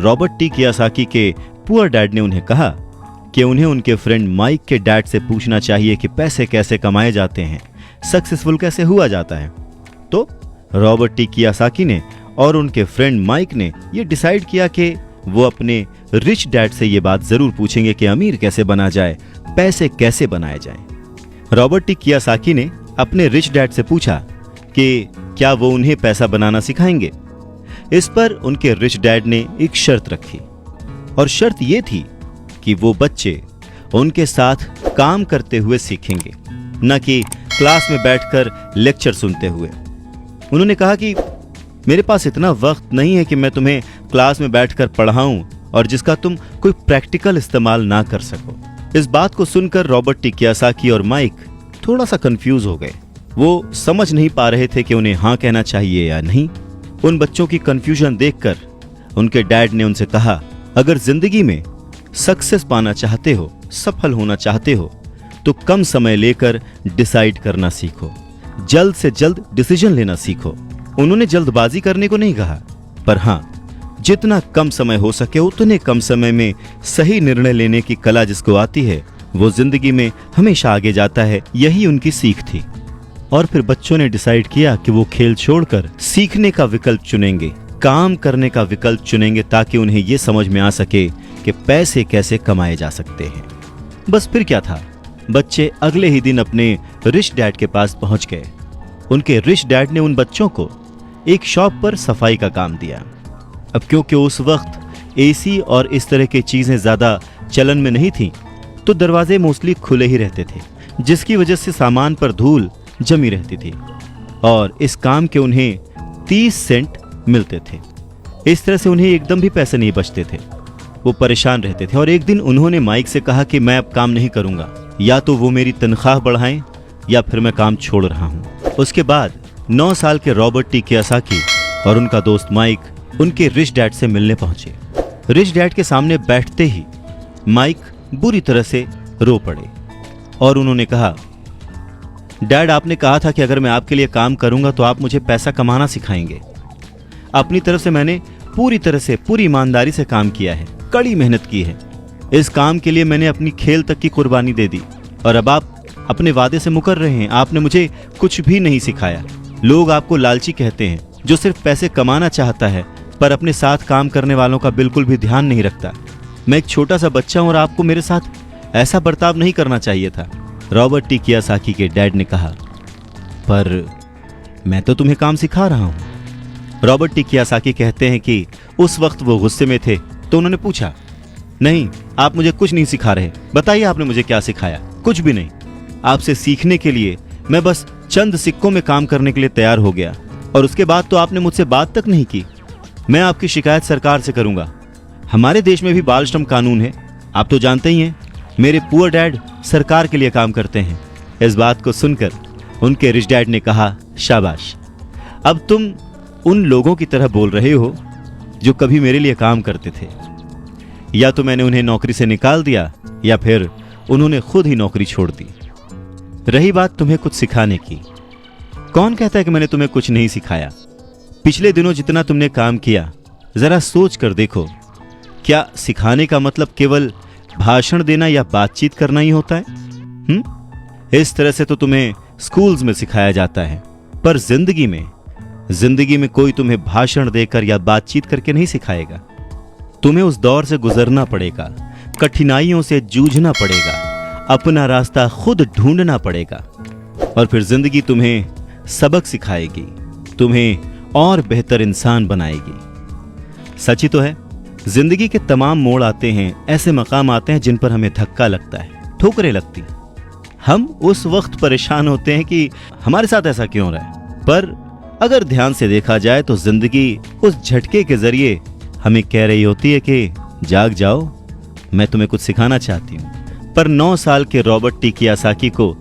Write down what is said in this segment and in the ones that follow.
Robert T Kiyosaki के poor dad ने उन्हें कहा कि उन्हें उनके फ्रेंड माइक के डैड से पूछना चाहिए कि पैसे कैसे कमाए जाते हैं, सक्सेसफुल कैसे हुआ जाता है। तो रॉबर्ट टी कियोसाकी ने और उनके फ्रेंड माइक ने यह डिसाइड किया कि वो अपने रिच डैड से ये बात जरूर पूछेंगे कि अमीर कैसे बना जाए, पैसे कैसे बनाए जाएं। रॉबर्ट टी कियोसाकी ने अपने रिच डैड से पूछा कि क्या वो उन्हें पैसा बनाना सिखाएंगे। इस पर उनके रिच डैड ने एक शर्त रखी, और शर्त ये थी कि वो बच्चे उनके साथ काम करते हुए सीखेंगे, न कि क्लास में बैठकर लेक्चर सुनते हुए। उन्होंने कहा कि मेरे पास इतना वक्त नहीं है कि मैं तुम्हें क्लास में बैठकर पढ़ाऊं और जिसका तुम कोई प्रैक्टिकल इस्तेमाल ना कर सको। इस बात को सुनकर रॉबर्ट टी कियोसाकी और माइक थोड़ा सा कंफ्यूज हो गए। वो समझ नहीं पा रहे थे कि उन्हें हाँ कहना चाहिए या नहीं। उन बच्चों की कंफ्यूजन देखकर उनके डैड ने उनसे कहा, अगर जिंदगी में सक्सेस पाना चाहते हो, सफल होना चाहते हो, तो कम समय लेकर डिसाइड करना सीखो, जल्द से जल्द डिसीजन लेना सीखो। उन्होंने जल्दबाजी करने को नहीं कहा, पर हाँ, जितना कम समय हो सके उतने कम समय में सही निर्णय लेने की कला जिसको आती है वो जिंदगी में हमेशा आगे जाता है। यही उनकी सीख थी। और फिर बच्चों ने डिसाइड किया कि वो खेल छोड़कर सीखने का विकल्प चुनेंगे, काम करने का विकल्प चुनेंगे, ताकि उन्हें ये समझ में आ सके कि पैसे कैसे कमाए जा सकते हैं। बस फिर क्या था, बच्चे अगले ही दिन अपने रिच डैड के पास पहुंच गए। उनके रिच डैड ने उन बच्चों को एक शॉप पर सफाई का काम दिया। अब क्योंकि उस वक्त एसी और इस तरह की चीजें ज्यादा चलन में नहीं थी, तो दरवाजे मोस्टली खुले ही रहते थे, जिसकी वजह से सामान पर धूल जमी रहती थी और इस काम के उन्हें 30 सेंट मिलते थे। इस तरह से उन्हें एकदम भी पैसे नहीं बचते थे। वो परेशान रहते थे और एक दिन उन्होंने माइक से कहा कि मैं अब काम नहीं करूंगा, या तो वो मेरी तनख्वाह बढ़ाएं या फिर मैं काम छोड़ रहा हूं। उसके बाद 9 साल के रॉबर्ट टी कियोसाकी और उनका दोस्त माइक उनके रिच डैड से मिलने पहुंचे। रिच डैड के सामने बैठते ही माइक बुरी तरह से रो पड़े और उन्होंने कहा, डैड, आपने कहा था कि अगर मैं आपके लिए काम करूंगा तो आप मुझे पैसा कमाना सिखाएंगे। अपनी तरफ से मैंने पूरी तरह से, पूरी ईमानदारी से काम किया है, कड़ी मेहनत की है। इस काम के लिए मैंने अपनी खेल तक की कुर्बानी दे दी और अब आप अपने वादे से मुकर रहे हैं। आपने मुझे कुछ भी नहीं सिखाया। लोग आपको लालची कहते हैं, जो सिर्फ पैसे कमाना चाहता है पर अपने साथ काम करने वालों का बिल्कुल भी ध्यान नहीं रखता। मैं एक छोटा सा बच्चा हूं और आपको मेरे साथ ऐसा बर्ताव नहीं करना चाहिए था। रॉबर्ट टी कियोसाकी के डैड ने कहा, पर मैं तो तुम्हें काम सिखा रहा हूं। रॉबर्ट टी कियोसाकी कहते हैं कि उस वक्त वो गुस्से में थे, तो उन्होंने पूछा, नहीं, आप मुझे कुछ नहीं सिखा रहे, बताइए आपने मुझे क्या सिखाया। कुछ भी नहीं। आपसे सीखने के लिए मैं बस चंद सिक्कों में काम करने के लिए तैयार हो गया और उसके बाद तो आपने मुझसे बात तक नहीं की। मैं आपकी शिकायत सरकार से करूंगा। हमारे देश में भी बाल श्रम कानून है, आप तो जानते ही हैं। मेरे पुअर डैड सरकार के लिए काम करते हैं। इस बात को सुनकर उनके रिच डैड ने कहा, शाबाश, अब तुम उन लोगों की तरह बोल रहे हो जो कभी मेरे लिए काम करते थे। या तो मैंने उन्हें नौकरी से निकाल दिया या फिर उन्होंने खुद ही नौकरी छोड़ दी। रही बात तुम्हें कुछ सिखाने की, कौन कहता है कि मैंने तुम्हें कुछ नहीं सिखाया। पिछले दिनों जितना तुमने काम किया, जरा सोच कर देखो, क्या सिखाने का मतलब केवल भाषण देना या बातचीत करना ही होता है? इस तरह से तो तुम्हें स्कूल्स में सिखाया जाता है, पर जिंदगी में कोई तुम्हें भाषण देकर या बातचीत करके नहीं सिखाएगा। तुम्हें उस दौर से गुजरना पड़ेगा, कठिनाइयों से जूझना पड़ेगा, अपना रास्ता खुद ढूंढना पड़ेगा और फिर जिंदगी तुम्हें सबक सिखाएगी, तुम्हें और बेहतर इंसान बनाएगी। सच ही तो है, जिंदगी के तमाम मोड़ आते हैं, ऐसे मकाम आते हैं जिन पर हमें धक्का लगता है, ठोकरें लगती। हम उस वक्त परेशान होते हैं कि हमारे साथ ऐसा क्यों रहा है, पर अगर ध्यान से देखा जाए तो जिंदगी उस झटके के जरिए हमें कह रही होती है कि जाग जाओ, मैं तुम्हें कुछ सिखाना चाहती हूं। पर 9 साल के रॉबर्ट टी कियोसाकी को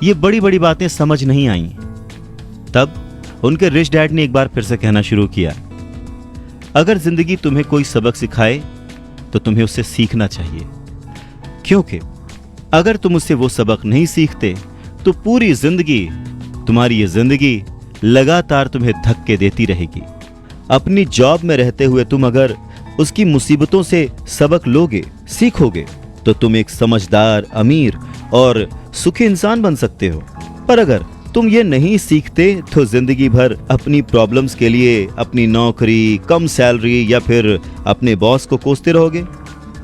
ये बड़ी बड़ी बातें समझ नहीं आईं। तब उनके रिच डैड ने एक बार फिर से कहना शुरू किया, अगर जिंदगी तुम्हें कोई सबक सिखाए तो तुम्हें उससे सीखना चाहिए, क्योंकि अगर तुम उससे वो सबक नहीं सीखते तो पूरी जिंदगी, तुम्हारी ये जिंदगी लगातार तुम्हें धक्के देती रहेगी। अपनी जॉब में रहते हुए तुम अगर उसकी मुसीबतों से सबक लोगे, सीखोगे, तो तुम एक समझदार, अमीर और सुखी इंसान बन सकते हो। पर अगर तुम ये नहीं सीखते तो जिंदगी भर अपनी प्रॉब्लम्स के लिए अपनी नौकरी, कम सैलरी या फिर अपने बॉस को कोसते रहोगे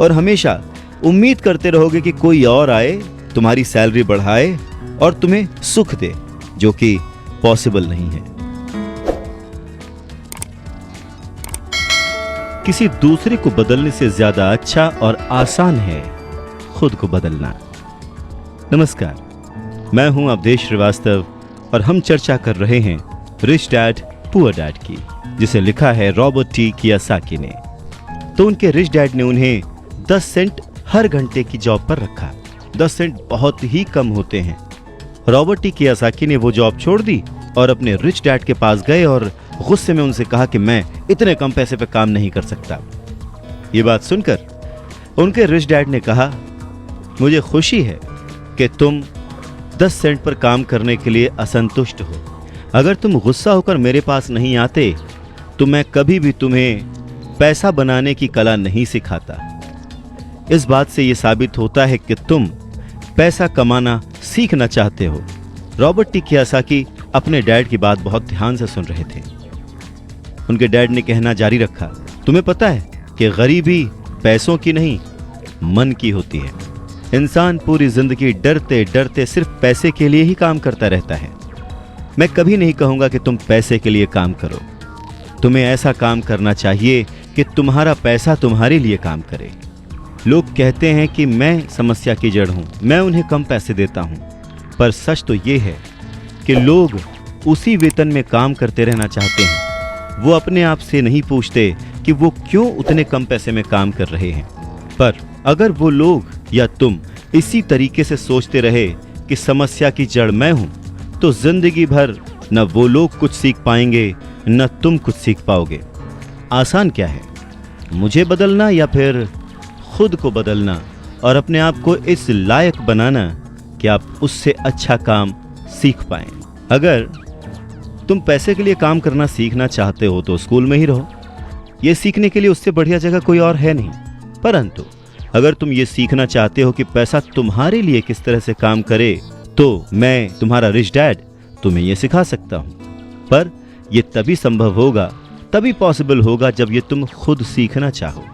और हमेशा उम्मीद करते रहोगे कि कोई और आए, तुम्हारी सैलरी बढ़ाए और तुम्हें सुख दे, जो कि पॉसिबल नहीं है। किसी दूसरे को बदलने से ज्यादा अच्छा और आसान है खुद को बदलना। नमस्कार, मैं हूं अवधेश श्रीवास्तव और हम चर्चा कर रहे हैं रिच डैड पुअर डैड की, जिसे लिखा है रॉबर्ट टी कियोसाकी ने। तो उनके रिच डैड ने उन्हें 10 सेंट हर घंटे की जॉब पर रखा। 10 सेंट बहुत ही कम होते हैं। रॉबर्ट टी कियोसाकी ने वो जॉब छोड़ दी और अपने रिच डैड के पास गए और गुस्से में उनसे कहा कि मैं इतने कम पैसे पे काम नहीं कर सकता। ये बात सुनकर उनके रिच डैड ने कहा, मुझे खुशी है कि तुम 10 सेंट पर काम करने के लिए असंतुष्ट हो। अगर तुम गुस्सा होकर मेरे पास नहीं आते तो मैं कभी भी तुम्हें पैसा बनाने की कला नहीं सिखाता। इस बात से यह साबित होता है कि तुम पैसा कमाना सीखना चाहते हो। रॉबर्ट टी कियोसाकी अपने डैड की बात बहुत ध्यान से सुन रहे थे। उनके डैड ने कहना जारी रखा, तुम्हें पता है कि गरीबी पैसों की नहीं, मन की होती है। इंसान पूरी जिंदगी डरते डरते सिर्फ पैसे के लिए ही काम करता रहता है। मैं कभी नहीं कहूंगा कि तुम पैसे के लिए काम करो। तुम्हें ऐसा काम करना चाहिए कि तुम्हारा पैसा तुम्हारे लिए काम करे। लोग कहते हैं कि मैं समस्या की जड़ हूं, मैं उन्हें कम पैसे देता हूं, पर सच तो ये है कि लोग उसी वेतन में काम करते रहना चाहते हैं। वो अपने आप से नहीं पूछते कि वो क्यों उतने कम पैसे में काम कर रहे हैं। पर अगर वो लोग या तुम इसी तरीके से सोचते रहे कि समस्या की जड़ मैं हूं, तो जिंदगी भर न वो लोग कुछ सीख पाएंगे न तुम कुछ सीख पाओगे। आसान क्या है, मुझे बदलना या फिर खुद को बदलना और अपने आप को इस लायक बनाना कि आप उससे अच्छा काम सीख पाएं। अगर तुम पैसे के लिए काम करना सीखना चाहते हो तो स्कूल में ही रहो। यह सीखने के लिए उससे बढ़िया जगह कोई और है नहीं। परंतु अगर तुम ये सीखना चाहते हो कि पैसा तुम्हारे लिए किस तरह से काम करे, तो मैं तुम्हारा रिच डैड तुम्हें यह सिखा सकता हूं। पर यह तभी संभव होगा, तभी पॉसिबल होगा जब ये तुम खुद सीखना चाहो।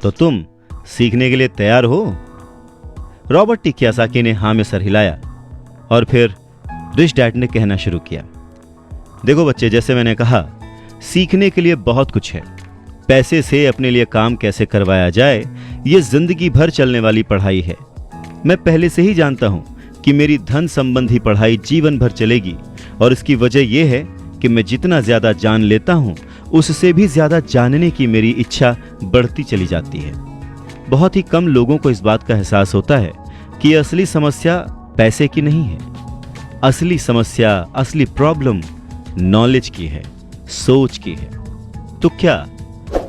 तो तुम सीखने के लिए तैयार हो? रॉबर्ट टी कियोसाकी ने हाँ में सर हिलाया और फिर रिच डैड ने कहना शुरू किया, देखो बच्चे, जैसे मैंने कहा, सीखने के लिए बहुत कुछ है। पैसे से अपने लिए काम कैसे करवाया जाए, ये जिंदगी भर चलने वाली पढ़ाई है। मैं पहले से ही जानता हूं कि मेरी धन संबंधी पढ़ाई जीवन भर चलेगी और इसकी वजह यह है कि मैं जितना ज्यादा जान लेता हूं, उससे भी ज्यादा जानने की मेरी इच्छा बढ़ती चली जाती है। बहुत ही कम लोगों को इस बात का एहसास होता है कि असली समस्या पैसे की नहीं है। असली समस्या, असली प्रॉब्लम नॉलेज की है, सोच की है। तो क्या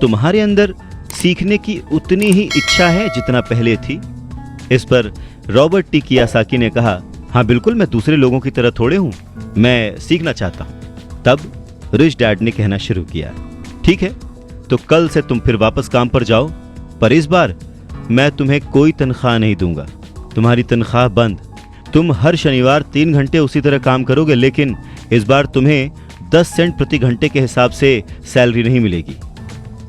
तुम्हारे अंदर सीखने की उतनी ही इच्छा है जितना पहले थी? इस पर रॉबर्ट टी कियोसाकी ने कहा, हाँ बिल्कुल, मैं दूसरे लोगों की तरह थोड़े हूं, मैं सीखना चाहता हूं। तब रिच डैड ने कहना शुरू किया, ठीक है, तो कल से तुम फिर वापस काम पर जाओ, पर इस बार मैं तुम्हें कोई तनख्वाह नहीं दूंगा। तुम्हारी तनख्वाह बंद। तुम हर शनिवार 3 घंटे उसी तरह काम करोगे, लेकिन इस बार तुम्हें 10 सेंट प्रति घंटे के हिसाब से सैलरी नहीं मिलेगी।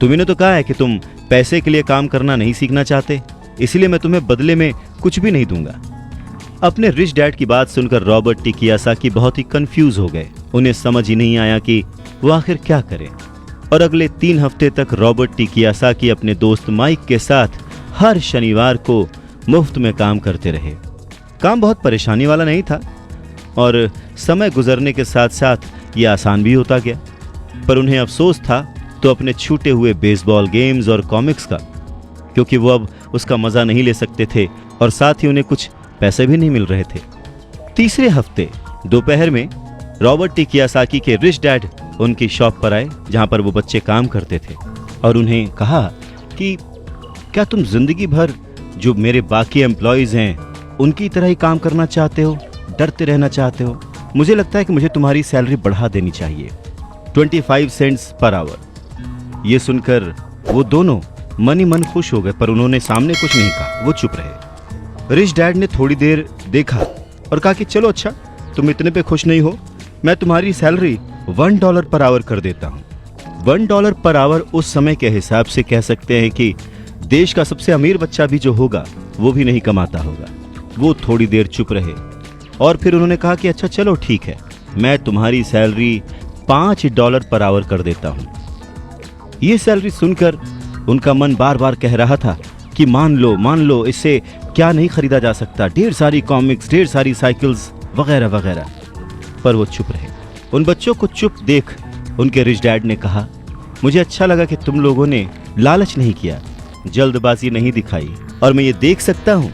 तुमने तो कहा है कि तुम पैसे के लिए काम करना नहीं सीखना चाहते, इसलिए मैं तुम्हें बदले में कुछ भी नहीं दूंगा। अपने रिच डैड की बात सुनकर रॉबर्ट टी कियोसाकी बहुत ही कंफ्यूज हो गए। उन्हें समझ ही नहीं आया कि वो आखिर क्या करें। और अगले 3 हफ्ते तक रॉबर्ट टी कियोसाकी अपने दोस्त माइक के साथ हर शनिवार को मुफ्त में काम करते रहे। काम बहुत परेशानी वाला नहीं था और समय गुजरने के साथ साथ ये आसान भी होता गया। पर उन्हें अफसोस था तो अपने छूटे हुए बेसबॉल गेम्स और कॉमिक्स का, क्योंकि वो अब उसका मज़ा नहीं ले सकते थे और साथ ही उन्हें कुछ पैसे भी नहीं मिल रहे थे। तीसरे हफ्ते दोपहर में रॉबर्ट टी कियोसाकी के रिच डैड उनकी शॉप पर आए, जहां पर वो बच्चे काम करते थे, और उन्हें कहा कि क्या तुम जिंदगी भर जो मेरे बाकी एम्प्लॉयज़ हैं उनकी तरह ही काम करना चाहते हो, डरते रहना चाहते हो? मुझे लगता है कि मुझे तुम्हारी सैलरी बढ़ा देनी चाहिए, 25 सेंट्स पर आवर। ये सुनकर वो दोनों मन ही मन खुश हो गए, पर उन्होंने सामने कुछ नहीं कहा, वो चुप रहे। रिच डैड ने थोड़ी देर देखा और कहा कि चलो अच्छा, तुम इतने पे खुश नहीं हो, मैं तुम्हारी सैलरी $1 पर आवर कर देता हूँ। $1 पर आवर उस समय के हिसाब से कह सकते हैं कि देश का सबसे अमीर बच्चा भी जो होगा वो भी नहीं कमाता होगा। वो थोड़ी देर चुप रहे और फिर उन्होंने कहा कि अच्छा चलो ठीक है, मैं तुम्हारी सैलरी $5 पर आवर कर देता हूँ। ये सैलरी सुनकर उनका मन बार बार कह रहा था कि मान लो, इससे क्या नहीं खरीदा जा सकता, ढेर सारी कॉमिक्स, ढेर सारी साइकिल्स वगैरह वगैरह। पर वो चुप रहे। उन बच्चों को चुप देख उनके रिच डैड ने कहा, मुझे अच्छा लगा कि तुम लोगों ने लालच नहीं किया, जल्दबाजी नहीं दिखाई, और मैं ये देख सकता हूं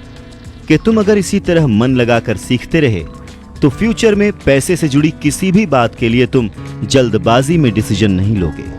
कि तुम अगर इसी तरह मन लगाकर सीखते रहे तो फ्यूचर में पैसे से जुड़ी किसी भी बात के लिए तुम जल्दबाजी में डिसीजन नहीं लोगे।